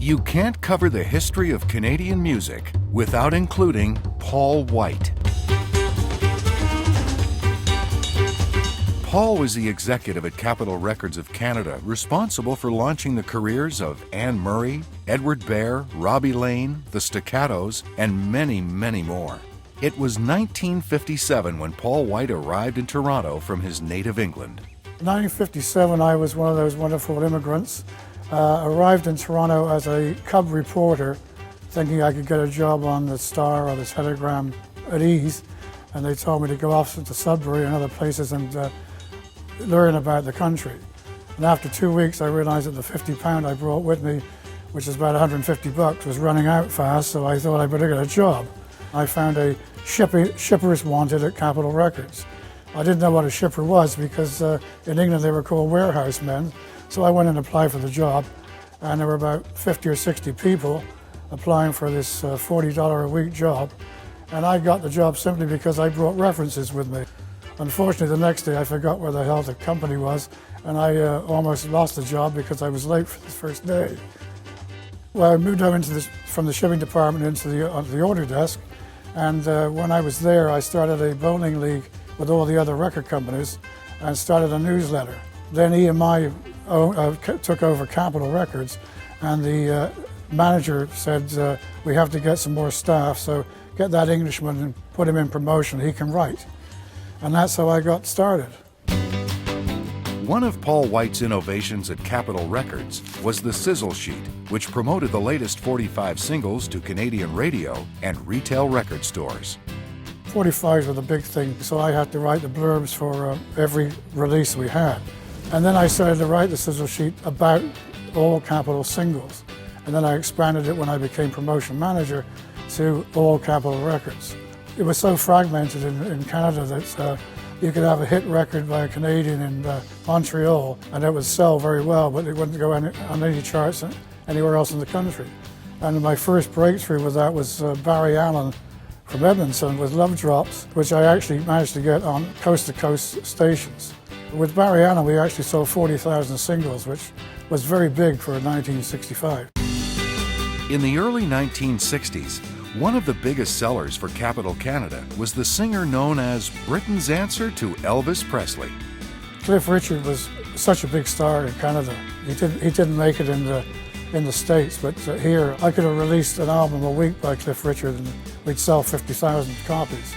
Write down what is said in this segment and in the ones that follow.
You can't cover the history of Canadian music without including Paul White. Paul was the executive at Capitol Records of Canada, responsible for launching the careers of Anne Murray, Edward Bear, Robbie Lane, the Staccatos, and many, many more. It was 1957 when Paul White arrived in Toronto from his native England. In 1957, I was one of those wonderful immigrants. Arrived in Toronto as a cub reporter, thinking I could get a job on the Star or the Telegram at ease, and they told me to go off to Sudbury and other places and learn about the country. And after 2 weeks, I realized that the £50 I brought with me, which is about 150 bucks, was running out fast, so I thought I better get a job. I found a shippers wanted at Capitol Records. I didn't know what a shipper was because in England they were called warehouse men. So I went and applied for the job, and there were about 50 or 60 people applying for this $40 a week job, and I got the job simply because I brought references with me. Unfortunately, the next day I forgot where the hell the company was, and I almost lost the job because I was late for the first day. Well, I moved over from the shipping department into the order desk, and when I was there, I started a bowling league with all the other record companies and started a newsletter. Then EMI took over Capitol Records, and the manager said, we have to get some more staff, so get that Englishman and put him in promotion, he can write. And that's how I got started. One of Paul White's innovations at Capitol Records was the sizzle sheet, which promoted the latest 45 singles to Canadian radio and retail record stores. 45s were the big thing, so I had to write the blurbs for every release we had. And then I started to write the sizzle sheet about all Capitol singles. And then I expanded it when I became promotion manager to all Capitol Records. It was so fragmented in Canada that you could have a hit record by a Canadian in Montreal and it would sell very well, but it wouldn't go on any charts anywhere else in the country. And my first breakthrough with that was Barry Allen from Edmonton with Love Drops, which I actually managed to get on coast-to-coast stations. With Barry Allen, we actually sold 40,000 singles, which was very big for 1965. In the early 1960s, one of the biggest sellers for Capitol Canada was the singer known as Britain's answer to Elvis Presley. Cliff Richard was such a big star in Canada. He didn't make it in the States, but here I could have released an album a week by Cliff Richard and we'd sell 50,000 copies.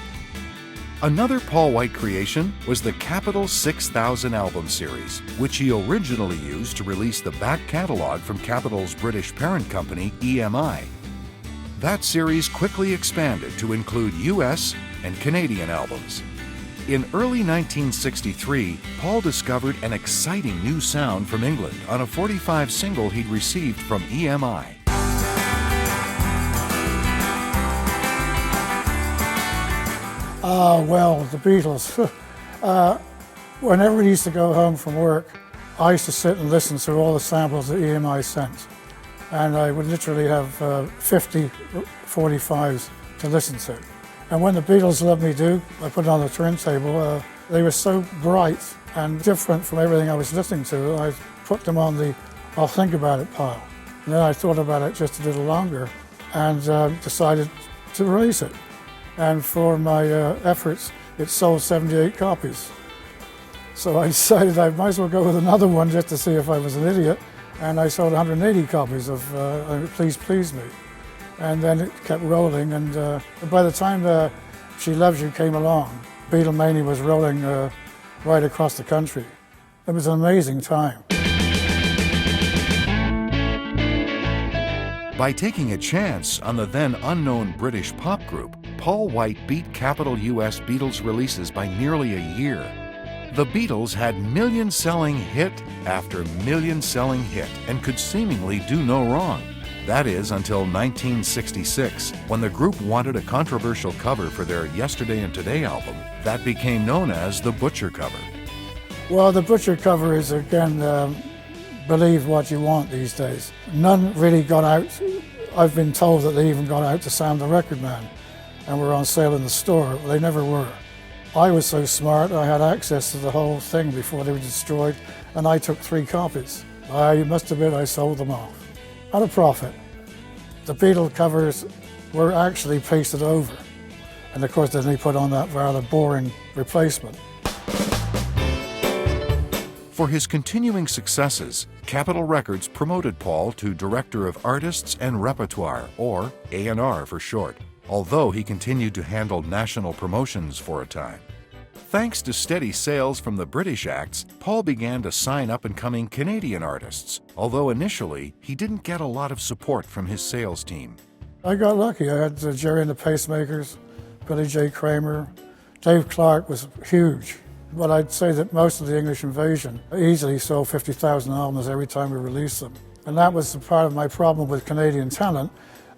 Another Paul White creation was the Capitol 6000 album series, which he originally used to release the back catalog from Capitol's British parent company, EMI. That series quickly expanded to include US and Canadian albums. In early 1963, Paul discovered an exciting new sound from England on a 45 single he'd received from EMI. Well, the Beatles. Whenever we used to go home from work, I used to sit and listen to all the samples that EMI sent. And I would literally have 50 45s to listen to. And when the Beatles Love Me Do, I put it on the turntable, they were so bright and different from everything I was listening to, I put them on the I'll think about it pile. And then I thought about it just a little longer and decided to release it. And for my efforts, it sold 78 copies. So I decided I might as well go with another one just to see if I was an idiot. And I sold 180 copies of Please Please Me. And then it kept rolling, and by the time She Loves You came along, Beatlemania was rolling right across the country. It was an amazing time. By taking a chance on the then unknown British pop group, Paul White beat Capitol US Beatles releases by nearly a year. The Beatles had million-selling hit after million-selling hit and could seemingly do no wrong. That is, until 1966, when the group wanted a controversial cover for their Yesterday and Today album that became known as the Butcher cover. Well, the Butcher cover is, again, believe what you want these days. None really got out I've been told that they even got out to Sam the Record Man and were on sale in the store. They never were. I was so smart, I had access to the whole thing before they were destroyed, and I took 3 copies. I must admit I sold them off at a profit. The Beatle covers were actually pasted over, and of course then they put on that rather boring replacement. For his continuing successes, Capitol Records promoted Paul to Director of Artists and Repertoire, or A&R for short, although he continued to handle national promotions for a time. Thanks to steady sales from the British acts, Paul began to sign up-and-coming Canadian artists, although initially he didn't get a lot of support from his sales team. I got lucky. I had Gerry the Pacemakers, Billy J. Kramer. Dave Clark was huge. But I'd say that most of the English Invasion easily sold 50,000 albums every time we released them. And that was part of my problem with Canadian talent,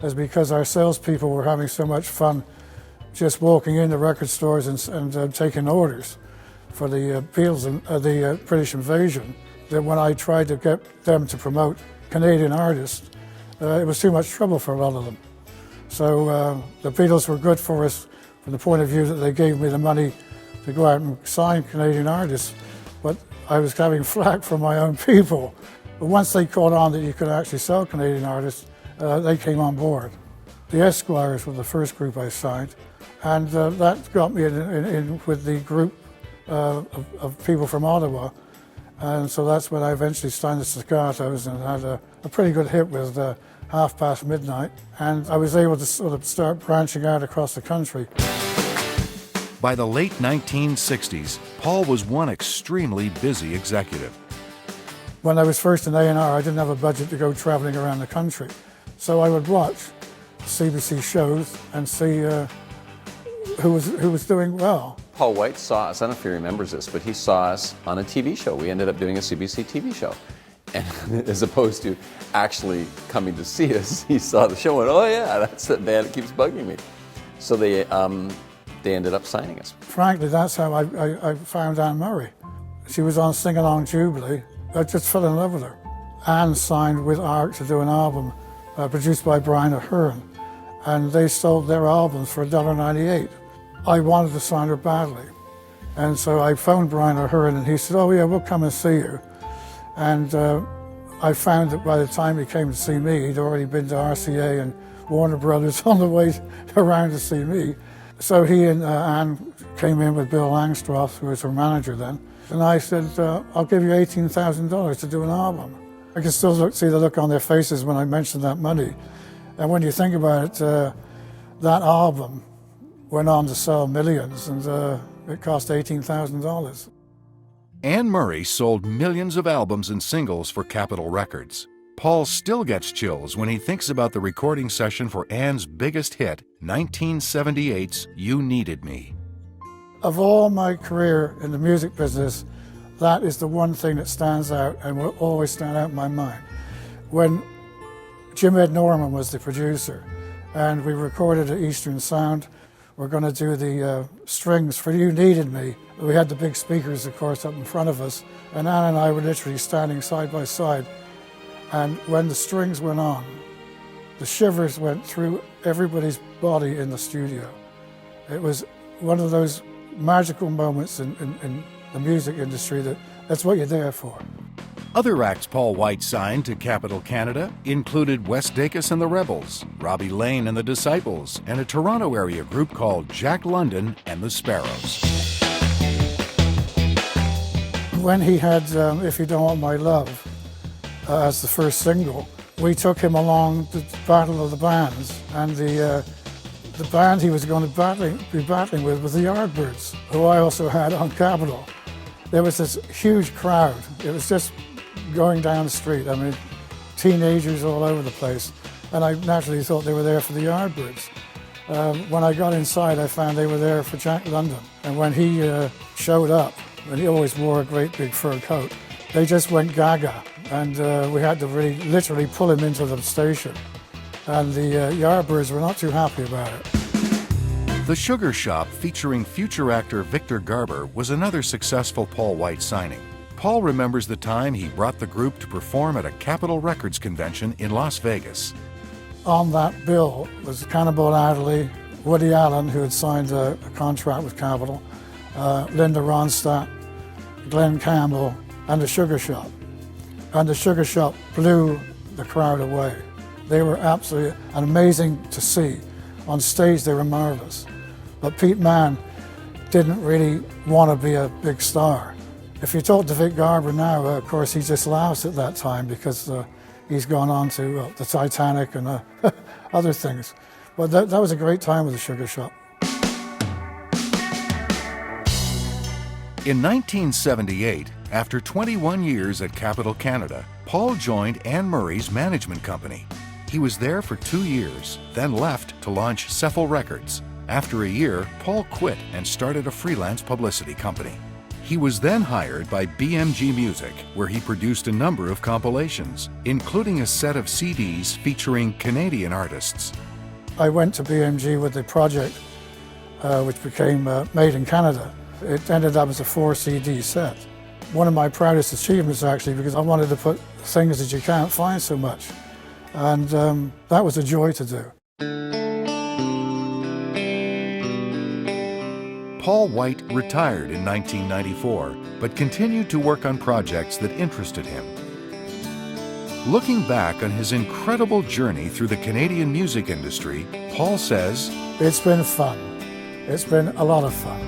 is because our salespeople were having so much fun just walking into record stores and taking orders for the Beatles and the British Invasion, that when I tried to get them to promote Canadian artists, it was too much trouble for a lot of them. So the Beatles were good for us from the point of view that they gave me the money to go out and sign Canadian artists, but I was having flack from my own people. But once they caught on that you could actually sell Canadian artists, they came on board. The Esquires were the first group I signed, and that got me in with the group of people from Ottawa, and so that's when I eventually signed the Staccatos and had a pretty good hit with Half Past Midnight, and I was able to sort of start branching out across the country. By the late 1960s, Paul was one extremely busy executive. When I was first in A&R, I didn't have a budget to go traveling around the country. So I would watch CBC shows and see who was doing well. Paul White saw us, I don't know if he remembers this, but he saw us on a TV show. We ended up doing a CBC TV show. And as opposed to actually coming to see us, he saw the show and, oh yeah, that's the band that keeps bugging me. So they ended up signing us. Frankly, that's how I found Anne Murray. She was on Sing Along Jubilee. I just fell in love with her. Anne signed with ARC to do an album produced by Brian O'Hearn, and they sold their albums for $1.98. I wanted to sign her badly, and so I phoned Brian O'Hearn, and he said, oh yeah, we'll come and see you. And I found that by the time he came to see me, he'd already been to RCA and Warner Brothers on the way around to see me. So he and Anne came in with Bill Langstroth, who was her manager then, and I said, I'll give you $18,000 to do an album. I can still see the look on their faces when I mentioned that money. And when you think about it, that album went on to sell millions, and it cost $18,000. Anne Murray sold millions of albums and singles for Capitol Records. Paul still gets chills when he thinks about the recording session for Anne's biggest hit, 1978's You Needed Me. Of all my career in the music business, that is the one thing that stands out and will always stand out in my mind. When Jim Ed Norman was the producer, and we recorded at Eastern Sound, we're going to do the strings for You Needed Me. We had the big speakers, of course, up in front of us, and Anne and I were literally standing side by side. And when the strings went on, the shivers went through everybody's body in the studio. It was one of those magical moments in the music industry that's what you're there for. Other acts Paul White signed to Capitol Canada included Wes Dacus and the Rebels, Robbie Lane and the Disciples, and a Toronto area group called Jack London and the Sparrows. When he had If You Don't Want My Love as the first single, we took him along the Battle of the Bands, and the band he was going to be battling with was the Yardbirds, who I also had on Capitol. There was this huge crowd. It was just going down the street. I mean, teenagers all over the place. And I naturally thought they were there for the Yardbirds. When I got inside, I found they were there for Jack London. And when he showed up, and he always wore a great big fur coat, they just went gaga. And we had to really literally pull him into the station. And the Yardbirds were not too happy about it. The Sugar Shoppe, featuring future actor Victor Garber, was another successful Paul White signing. Paul remembers the time he brought the group to perform at a Capitol Records convention in Las Vegas. On that bill was Cannonball Adderley, Woody Allen, who had signed a contract with Capitol, Linda Ronstadt, Glenn Campbell, and the Sugar Shoppe. And the Sugar Shoppe blew the crowd away. They were absolutely amazing to see. On stage, they were marvelous. But Pete Mann didn't really want to be a big star. If you talk to Vic Garber now, of course, he just laughs at that time because he's gone on to the Titanic and other things. But that was a great time with the Sugar Shoppe. In 1978, after 21 years at Capitol Canada, Paul joined Anne Murray's management company. He was there for 2 years, then left to launch Cephal Records. After a year, Paul quit and started a freelance publicity company. He was then hired by BMG Music, where he produced a number of compilations, including a set of CDs featuring Canadian artists. I went to BMG with the project, which became Made in Canada. It ended up as a 4 CD set. One of my proudest achievements, actually, because I wanted to put things that you can't find so much. And that was a joy to do. Paul White retired in 1994, but continued to work on projects that interested him. Looking back on his incredible journey through the Canadian music industry, Paul says, "It's been fun. It's been a lot of fun."